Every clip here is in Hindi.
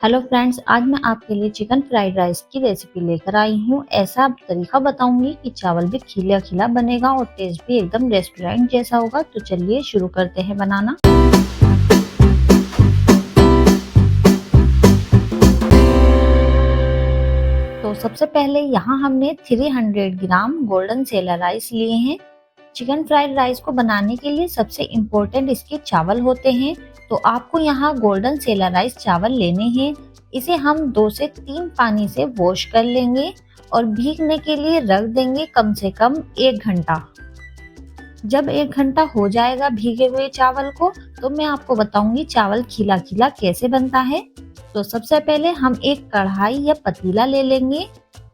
हेलो फ्रेंड्स, आज मैं आपके लिए चिकन फ्राइड राइस की रेसिपी लेकर आई हूँ। ऐसा तरीका बताऊंगी कि चावल भी खिला खिला बनेगा और टेस्ट भी एकदम रेस्टोरेंट जैसा होगा। तो चलिए शुरू करते हैं बनाना। तो सबसे पहले यहाँ हमने 300 ग्राम गोल्डन सेला राइस लिए हैं। चिकन फ्राइड राइस को बनाने के लिए सबसे इम्पोर्टेंट इसके चावल होते हैं। तो आपको यहाँ गोल्डन सेला राइस चावल लेने हैं। इसे हम 2 से 3 पानी से वॉश कर लेंगे और भीगने के लिए रख देंगे कम से कम 1 घंटा। जब 1 घंटा हो जाएगा भीगे हुए चावल को, तो मैं आपको बताऊंगी चावल खिला खिला कैसे बनता है। तो सबसे पहले हम एक कढ़ाई या पतीला ले लेंगे।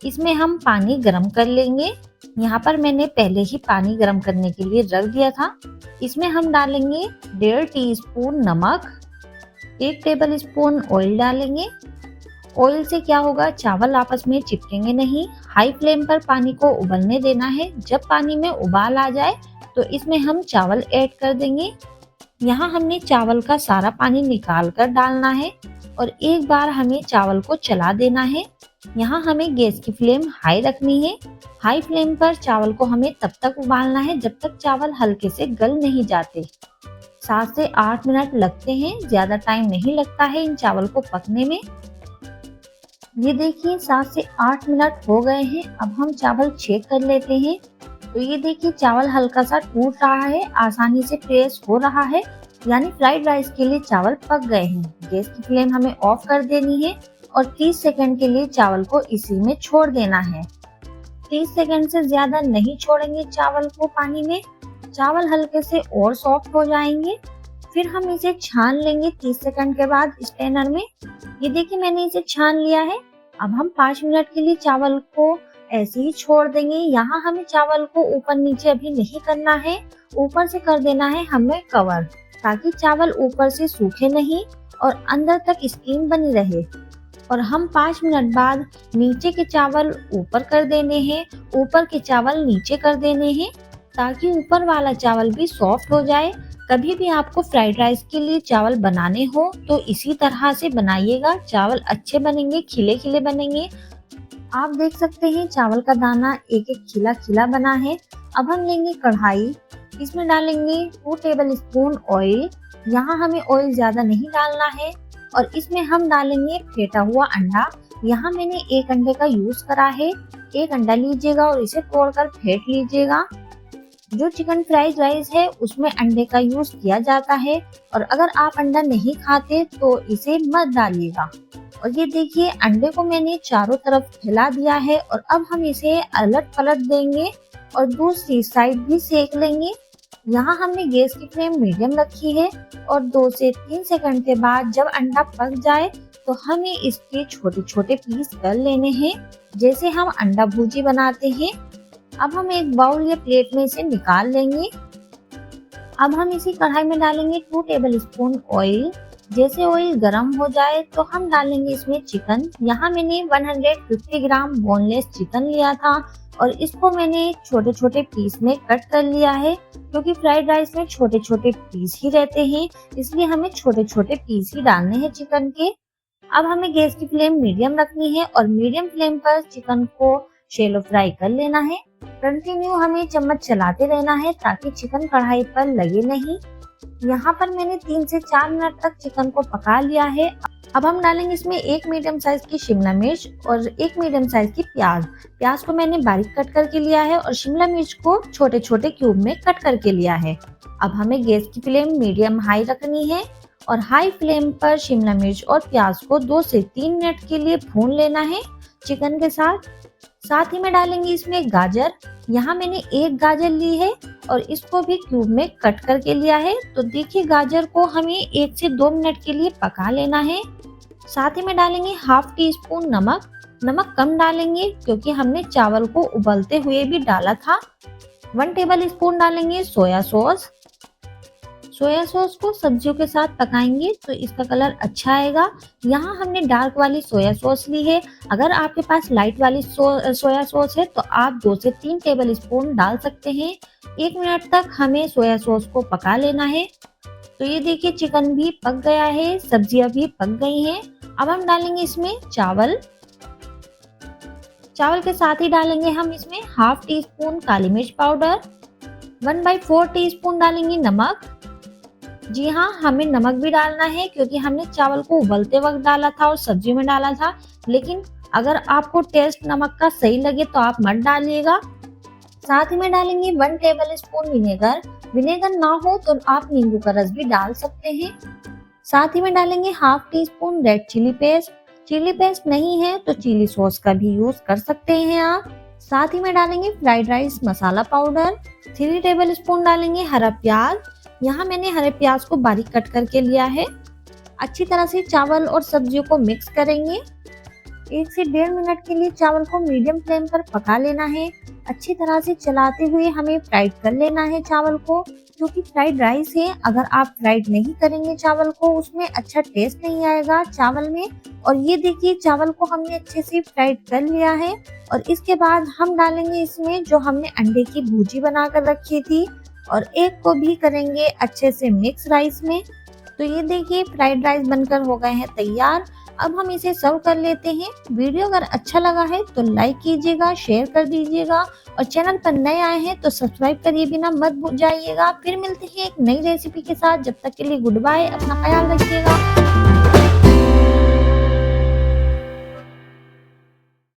इसमें हम पानी गरम कर लेंगे। यहाँ पर मैंने पहले ही पानी गरम करने के लिए रख दिया था। इसमें हम डालेंगे 1.5 टीस्पून नमक, 1 टेबल स्पून ऑयल डालेंगे। ऑयल से क्या होगा, चावल आपस में चिपकेंगे नहीं। हाई फ्लेम पर पानी को उबलने देना है। जब पानी में उबाल आ जाए तो इसमें हम चावल ऐड कर देंगे। यहाँ हमने चावल का सारा पानी निकाल कर डालना है और एक बार हमें चावल को चला देना है। यहाँ हमें गैस की फ्लेम हाई रखनी है। हाई फ्लेम पर चावल को हमें तब तक उबालना है जब तक चावल हल्के से गल नहीं जाते। 7 से 8 मिनट लगते हैं, ज्यादा टाइम नहीं लगता है इन चावल को पकने में। ये देखिए 7 से 8 मिनट हो गए हैं। अब हम चावल चेक कर लेते हैं। तो ये देखिए चावल हल्का सा टूट रहा है, आसानी से प्रेस हो रहा है, यानी फ्राइड राइस के लिए चावल पक गए हैं। गैस की फ्लेम हमें ऑफ कर देनी है और 30 सेकंड के लिए चावल को इसी में छोड़ देना है। 30 सेकंड से ज्यादा नहीं छोड़ेंगे चावल को पानी में, चावल हल्के से और सॉफ्ट हो जाएंगे। फिर हम इसे छान लेंगे 30 सेकंड के बाद स्ट्रेनर में। ये देखिए मैंने इसे छान लिया है। अब हम 5 मिनट के लिए चावल को ऐसे ही छोड़ देंगे। यहाँ हमें चावल को ऊपर नीचे अभी नहीं करना है, ऊपर से कर देना है हमें कवर, ताकि चावल ऊपर से सूखे नहीं और अंदर तक स्टीम बनी रहे। और हम 5 मिनट बाद नीचे के चावल ऊपर कर देने हैं, ऊपर के चावल नीचे कर देने हैं, ताकि ऊपर वाला चावल भी सॉफ्ट हो जाए। कभी भी आपको फ्राइड राइस के लिए चावल बनाने हो तो इसी तरह से बनाइएगा, चावल अच्छे बनेंगे, खिले खिले बनेंगे। आप देख सकते हैं चावल का दाना एक एक खिला खिला बना है। अब हम लेंगे कढ़ाई, इसमें डालेंगे 2 टेबल स्पून ऑयल। यहाँ हमें ऑयल ज्यादा नहीं डालना है और इसमें हम डालेंगे फेंटा हुआ अंडा। यहाँ मैंने 1 अंडे का यूज करा है। 1 अंडा लीजिएगा और इसे तोड़कर फेंट लीजिएगा। जो चिकन फ्राइड राइस है उसमें अंडे का यूज किया जाता है और अगर आप अंडा नहीं खाते तो इसे मत डालिएगा। और ये देखिए अंडे को मैंने चारों तरफ फैला दिया है और अब हम इसे अलट पलट देंगे और दूसरी साइड भी सेक लेंगे। यहाँ हमने गैस की फ्लेम मीडियम रखी है और 2 से 3 सेकंड के बाद जब अंडा पक जाए तो हमें इसके छोटे छोटे पीस कर लेने हैं, जैसे हम अंडा भुर्जी बनाते हैं। अब हम एक बाउल या प्लेट में इसे निकाल लेंगे। अब हम इसी कढ़ाई में डालेंगे 2 टेबल स्पून ऑयल। जैसे ऑयल गरम हो जाए तो हम डालेंगे इसमें चिकन। यहाँ मैंने 150 ग्राम बोनलेस चिकन लिया था और इसको मैंने छोटे छोटे पीस में कट कर लिया है, क्योंकि फ्राइड राइस में छोटे छोटे पीस ही रहते हैं, इसलिए हमें छोटे छोटे पीस ही डालने हैं चिकन के। अब हमें गैस की फ्लेम मीडियम रखनी है और मीडियम फ्लेम पर चिकन को शैलो फ्राई कर लेना है। कंटिन्यू हमें चम्मच चलाते रहना है ताकि चिकन कढ़ाई पर लगे नहीं। यहाँ पर मैंने 3 से 4 मिनट तक चिकन को पका लिया है। अब हम डालेंगे इसमें 1 मीडियम साइज की शिमला मिर्च और 1 मीडियम साइज की प्याज। प्याज को मैंने बारीक कट करके लिया है और शिमला मिर्च को छोटे छोटे क्यूब में कट करके लिया है। अब हमें गैस की फ्लेम मीडियम हाई रखनी है और हाई फ्लेम पर शिमला मिर्च और प्याज को 2 से 3 मिनट के लिए भून लेना है चिकन के साथ। साथ ही में डालेंगे इसमें गाजर। यहाँ मैंने 1 गाजर ली है और इसको भी क्यूब में कट करके लिया है। तो देखिए गाजर को हमें 1 से 2 मिनट के लिए पका लेना है। साथ ही में डालेंगे हाफ टी स्पून नमक। नमक कम डालेंगे क्योंकि हमने चावल को उबलते हुए भी डाला था। 1 टेबल स्पून डालेंगे सोया सॉस। सोया सॉस को सब्जियों के साथ पकाएंगे तो इसका कलर अच्छा आएगा। यहाँ हमने डार्क वाली सोया सॉस ली है। अगर आपके पास लाइट वाली सोया सॉस है तो आप 2 से 3 टेबल स्पून डाल सकते हैं। 1 मिनट तक हमें सोया सॉस को पका लेना है। तो ये देखिए चिकन भी पक गया है, सब्जियां भी पक गई हैं। अब हम डालेंगे इसमें चावल। चावल के साथ ही डालेंगे हम इसमें हाफ टी स्पून काली मिर्च पाउडर, 1/4 टीस्पून डालेंगे नमक। जी हाँ, हमें नमक भी डालना है क्योंकि हमने चावल को उबलते वक्त डाला था और सब्जी में डाला था। लेकिन अगर आपको टेस्ट नमक का सही लगे तो आप मत डालिएगा। साथ ही में डालेंगे 1 टेबल स्पून विनेगर। विनेगर ना हो तो आप नींबू का रस भी डाल सकते हैं। साथ ही में डालेंगे half teaspoon red chilli paste. Chilli paste नहीं है तो चिली सॉस का भी यूज कर सकते हैं आप। साथ ही में डालेंगे फ्राइड राइस मसाला पाउडर। 3 टेबल स्पून डालेंगे हरा प्याज। यहाँ मैंने हरे प्याज को बारीक कट करके लिया है। अच्छी तरह से चावल और सब्जियों को मिक्स करेंगे। 1 से 1.5 मिनट के लिए चावल को मीडियम फ्लेम पर पका लेना है। अच्छी तरह से चलाते हुए हमें फ्राइड कर लेना है चावल को, क्योंकि फ्राइड राइस है। अगर आप फ्राइड नहीं करेंगे चावल को, उसमें अच्छा टेस्ट नहीं आएगा चावल में। और ये देखिए चावल को हमने अच्छे से फ्राइड कर लिया है। और इसके बाद हम डालेंगे इसमें जो हमने अंडे की भुर्जी बनाकर रखी थी और एग को भी करेंगे अच्छे से मिक्स राइस में। तो ये देखिए फ्राइड राइस बनकर हो गए हैं तैयार। अब हम इसे सर्व कर लेते हैं। वीडियो अगर अच्छा लगा है तो लाइक कीजिएगा, शेयर कर दीजिएगा और चैनल पर नए आए हैं तो सब्सक्राइब करिए बिना मत भूल जाइएगा। फिर मिलते हैं एक नई रेसिपी के साथ। जब तक के लिए गुड बाय, अपना ख्याल रखिएगा।